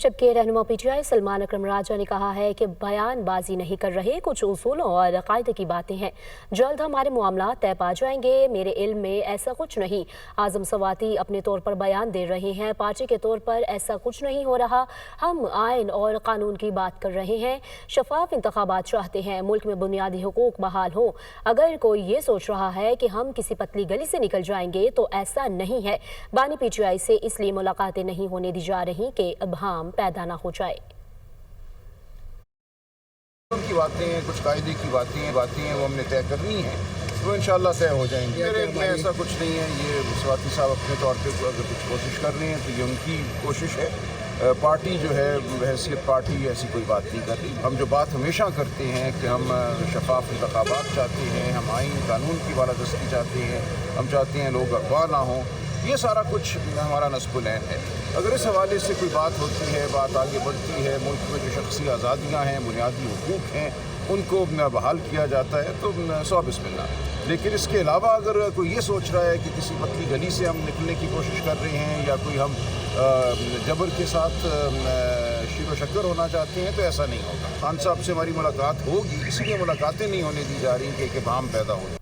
जबकि रहनुमा पीटीआई सलमान अकरम राजा ने कहा है कि बयानबाजी नहीं कर रहे, कुछ उसूलों और कायदे की बातें हैं। जल्द हमारे मामला तय पा जाएंगे। मेरे इल्म में ऐसा कुछ नहीं। आजम सवाती अपने तौर पर बयान दे रहे हैं, पार्टी के तौर पर ऐसा कुछ नहीं हो रहा। हम आइन और कानून की बात कर रहे हैं, शफाफ इंतखाबात चाहते हैं, मुल्क में बुनियादी हुकूक बहाल हो। अगर कोई ये सोच रहा है कि हम किसी पतली गली से निकल जाएंगे तो ऐसा नहीं है। बानी पीटीआई से इसलिए मुलाकातें नहीं होने दी जा रही कि इबहम पैदा ना हो जाए। उनकी बातें हैं, कुछ कायदे की बातें हैं वो हमने तय करनी है, तो इंशाल्लाह तय हो जाएंगी। मेरे में ऐसा कुछ नहीं है। ये स्वाति साहब अपने तौर पे अगर कुछ कोशिश कर रहे हैं तो ये उनकी कोशिश है। पार्टी जो है बहैसियत पार्टी ऐसी कोई बात नहीं कर रही। हम जो बात हमेशा करते हैं कि हम शफाफ इंतखाबात चाहते हैं, हम आइन कानून की बालादस्ती चाहते हैं, हम चाहते हैं लोग अगवा ना हों, ये सारा कुछ हमारा नस्बुल-ऐन है। अगर इस हवाले से कोई बात होती है, बात आगे बढ़ती है, मुल्क में जो शख्सी आज़ादियाँ हैं, बुनियादी हुकूक हैं, उनको बहाल किया जाता है तो सौ बिस्मिल्लाह। लेकिन इसके अलावा अगर कोई ये सोच रहा है कि किसी पतली गली से हम निकलने की कोशिश कर रहे हैं या कोई हम जबर के साथ शीर व शक्कर होना चाहते हैं, तो ऐसा नहीं होगा। खान साहब से हमारी मुलाकात होगी, इसीलिए मुलाकातें नहीं होने दी जा रही कि इबहम पैदा हो।